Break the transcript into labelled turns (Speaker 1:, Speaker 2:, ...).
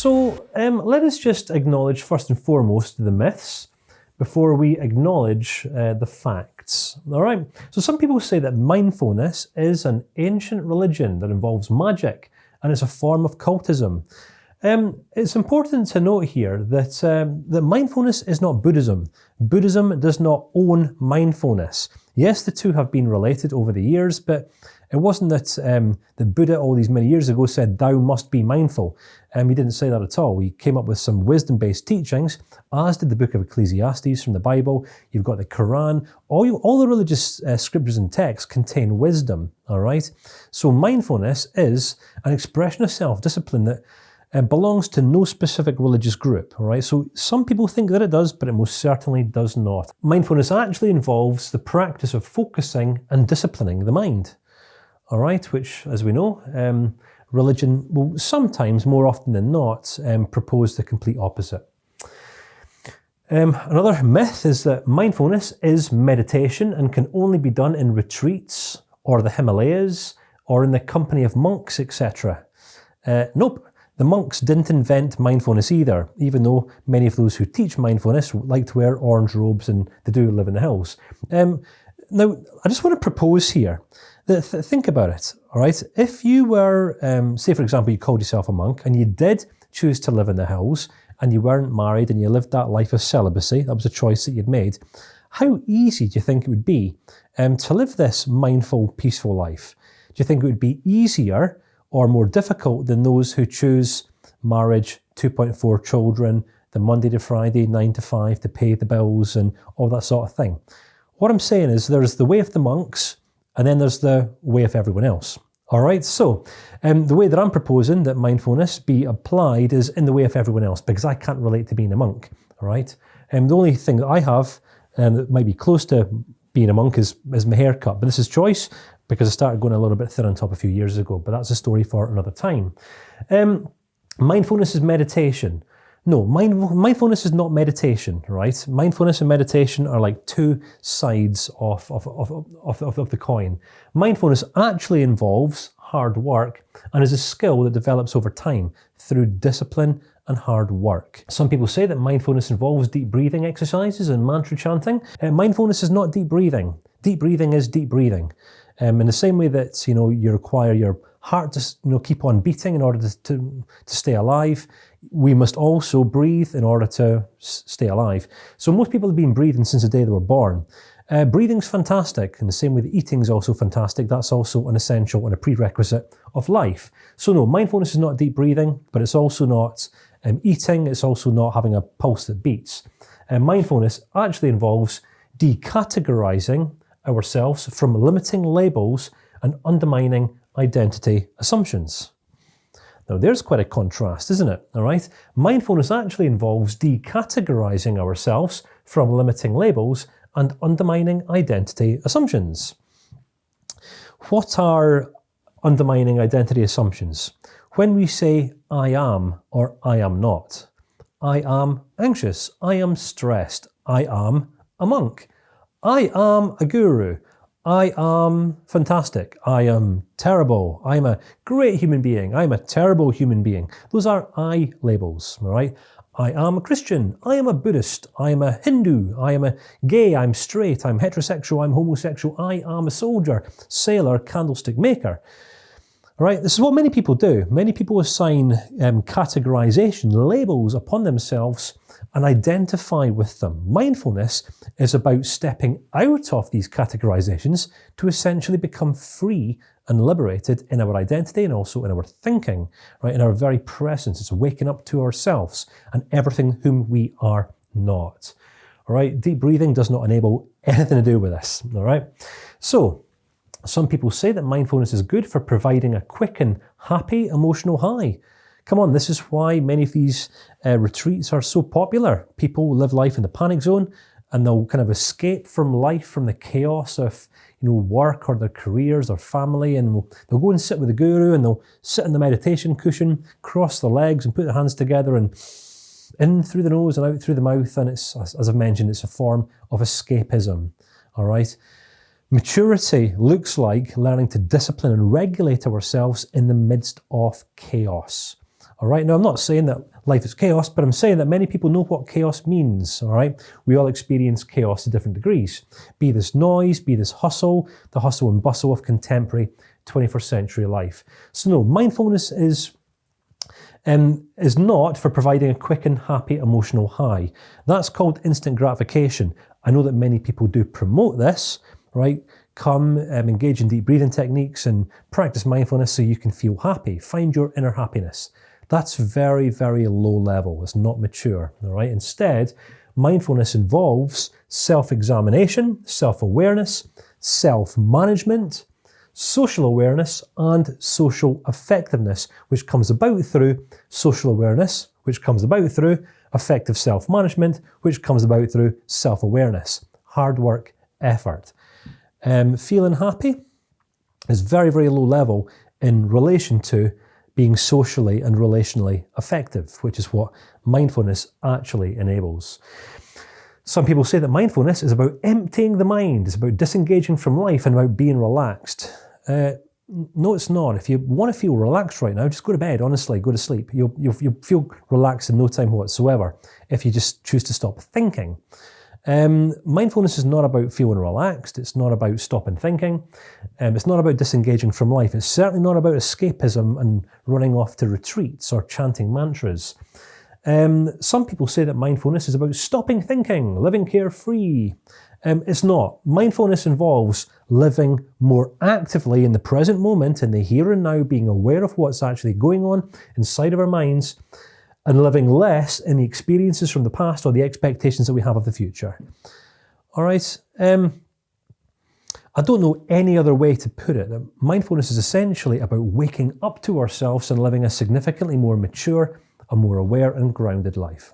Speaker 1: Let us just acknowledge first and foremost the myths before we acknowledge the facts. All right. So some people say that mindfulness is an ancient religion that involves magic and is a form of cultism. It's important to note here that mindfulness is not Buddhism. Buddhism does not own mindfulness. Yes, the two have been related over the years, but it wasn't that the Buddha all these many years ago said, "Thou must be mindful." He didn't say that at all. He came up with some wisdom-based teachings, as did the book of Ecclesiastes from the Bible. You've got the Quran. All the religious scriptures and texts contain wisdom, all right? So mindfulness is an expression of self-discipline that belongs to no specific religious group, all right? So some people think that it does, but it most certainly does not. Mindfulness actually involves the practice of focusing and disciplining the mind, all right? Which, as we know, religion will sometimes, more often than not, propose the complete opposite. Another myth is that mindfulness is meditation and can only be done in retreats or the Himalayas or in the company of monks, etc. Nope. The monks didn't invent mindfulness either, even though many of those who teach mindfulness like to wear orange robes and they do live in the hills. Now, I just want to propose here that think about it, all right? If you were, say for example, you called yourself a monk and you did choose to live in the hills and you weren't married and you lived that life of celibacy, that was a choice that you'd made, how easy do you think it would be to live this mindful, peaceful life? Do you think it would be easier or more difficult than those who choose marriage, 2.4 children, the Monday to Friday, 9 to 5 to pay the bills and all that sort of thing? What I'm saying is there's the way of the monks and then there's the way of everyone else. All right, so the way that I'm proposing that mindfulness be applied is in the way of everyone else because I can't relate to being a monk, all right? The only thing that I have that might be close to being a monk is my haircut, but this is choice because I started going a little bit thin on top a few years ago, but that's a story for another time. Mindfulness is meditation. No, mindfulness is not meditation, right? Mindfulness and meditation are like two sides of the coin. Mindfulness actually involves hard work and is a skill that develops over time through discipline and hard work. Some people say that mindfulness involves deep breathing exercises and mantra chanting. Mindfulness is not deep breathing. Deep breathing is deep breathing. In the same way that you require your heart to keep on beating in order to stay alive, we must also breathe in order to stay alive. So most people have been breathing since the day they were born. Breathing's fantastic, in the same way that eating's also fantastic. That's also an essential and a prerequisite of life. So no, mindfulness is not deep breathing, but it's also not eating. It's also not having a pulse that beats. Mindfulness actually involves decategorizing ourselves from limiting labels and undermining identity assumptions. Now there's quite a contrast, isn't it? All right. Mindfulness actually involves decategorizing ourselves from limiting labels and undermining identity assumptions. What are undermining identity assumptions? When we say I am or I am not. I am anxious. I am stressed. I am a monk. I am a guru. I am fantastic. I am terrible. I'm a great human being. I'm a terrible human being. Those are I labels, all right? I am a Christian. I am a Buddhist. I am a Hindu. I am a gay. I'm straight. I'm heterosexual. I'm homosexual. I am a soldier, sailor, candlestick maker. All right, this is what many people do. Many people assign categorization, labels upon themselves and identify with them. Mindfulness is about stepping out of these categorizations to essentially become free and liberated in our identity and also in our thinking, right? In our very presence. It's waking up to ourselves and everything whom we are not. All right, deep breathing does not enable anything to do with this. All right, so some people say that mindfulness is good for providing a quick and happy emotional high. Come on, this is why many of these retreats are so popular. People live life in the panic zone and they'll kind of escape from life, from the chaos of work or their careers or family, and they'll go and sit with the guru and they'll sit in the meditation cushion, cross their legs and put their hands together and in through the nose and out through the mouth. And it's, as I've mentioned, it's a form of escapism, all right? Maturity looks like learning to discipline and regulate ourselves in the midst of chaos. All right. Now, I'm not saying that life is chaos, but I'm saying that many people know what chaos means. All right. We all experience chaos to different degrees. Be this noise, be this hustle, the hustle and bustle of contemporary 21st century life. So no, mindfulness is not for providing a quick and happy emotional high. That's called instant gratification. I know that many people do promote this, right? Come engage in deep breathing techniques and practice mindfulness so you can feel happy. Find your inner happiness. That's very, very low level. It's not mature, all right? Instead, mindfulness involves self-examination, self-awareness, self-management, social awareness, and social effectiveness, which comes about through social awareness, which comes about through effective self-management, which comes about through self-awareness. Hard work, effort. Feeling happy is very, very low level in relation to being socially and relationally effective, which is what mindfulness actually enables. Some people say that mindfulness is about emptying the mind, it's about disengaging from life and about being relaxed. No, it's not. If you want to feel relaxed right now, just go to bed, honestly, go to sleep. You'll feel relaxed in no time whatsoever if you just choose to stop thinking. Mindfulness is not about feeling relaxed. It's not about stopping thinking. It's not about disengaging from life. It's certainly not about escapism and running off to retreats or chanting mantras. Some people say that mindfulness is about stopping thinking, living carefree. It's not. Mindfulness involves living more actively in the present moment, in the here and now, being aware of what's actually going on inside of our minds, and living less in the experiences from the past or the expectations that we have of the future. All right. I don't know any other way to put it. That mindfulness is essentially about waking up to ourselves and living a significantly more mature, a more aware and grounded life.